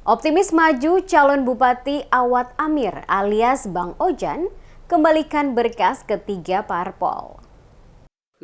Optimis maju calon Bupati Awad Amir alias Bang Ojan kembalikan berkas ketiga parpol.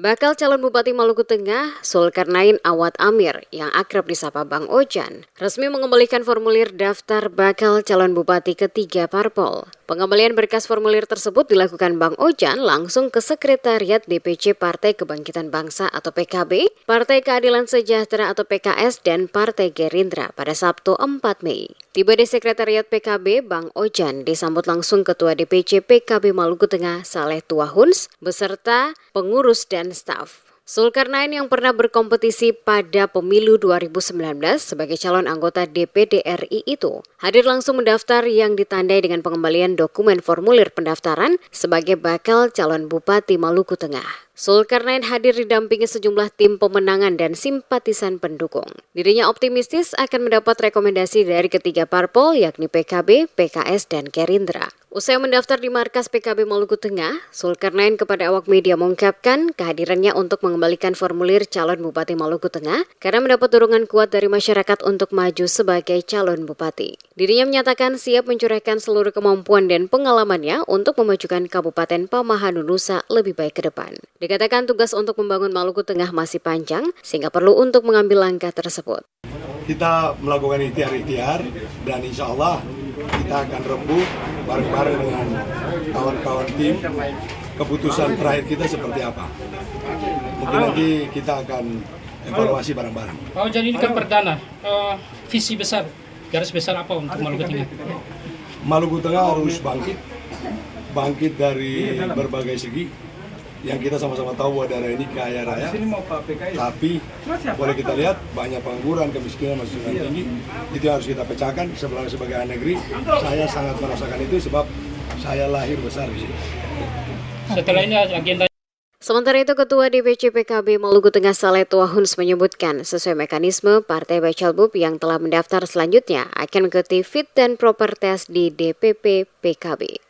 Bakal calon Bupati Maluku Tengah, Zulkarnain Awad Amir yang akrab disapa Bang Ojan, resmi mengembalikan formulir daftar bakal calon Bupati ketiga parpol. Pengembalian berkas formulir tersebut dilakukan Bang Ojan langsung ke Sekretariat DPC Partai Kebangkitan Bangsa atau PKB, Partai Keadilan Sejahtera atau PKS, dan Partai Gerindra pada Sabtu 4 Mei. Tiba di Sekretariat PKB, Bang Ojan disambut langsung Ketua DPC PKB Maluku Tengah Saleh Tuahuns beserta pengurus dan staf. Zulkarnain yang pernah berkompetisi pada pemilu 2019 sebagai calon anggota DPD RI itu hadir langsung mendaftar yang ditandai dengan pengembalian dokumen formulir pendaftaran sebagai bakal calon Bupati Maluku Tengah. Zulkarnain hadir didampingi sejumlah tim pemenangan dan simpatisan pendukung. Dirinya optimistis akan mendapat rekomendasi dari ketiga parpol yakni PKB, PKS, dan Gerindra. Usai mendaftar di markas PKB Maluku Tengah, Zulkarnain kepada awak media mengungkapkan kehadirannya untuk mengembalikan formulir calon Bupati Maluku Tengah karena mendapat dorongan kuat dari masyarakat untuk maju sebagai calon bupati. Dirinya menyatakan siap mencurahkan seluruh kemampuan dan pengalamannya untuk memajukan Kabupaten Pamahanu Nusa lebih baik ke depan. Dikatakan tugas untuk membangun Maluku Tengah masih panjang sehingga perlu untuk mengambil langkah tersebut. Kita melakukan ikhtiar dan insya Allah kita akan rembuh bareng-bareng dengan kawan-kawan tim keputusan terakhir kita seperti apa. Mungkin nanti kita akan evaluasi bareng-bareng. Oh, jadi ini kan perdana, visi besar, garis besar apa untuk Maluku Tengah? Maluku Tengah harus bangkit dari berbagai segi. Yang kita sama-sama tahu bahwa daerah ini kaya raya, tapi boleh kita lihat banyak pengangguran, kemiskinan masih tinggi. Itu harus kita pecahkan sebagai anak negeri. Saya sangat merasakan itu sebab saya lahir besar di sini. Setelah ini agenda. Sementara itu, Ketua DPC PKB Maluku Tengah Saleh Tuahuns menyebutkan sesuai mekanisme Partai Bacalbub yang telah mendaftar selanjutnya akan mengikuti fit dan proper test di DPP PKB.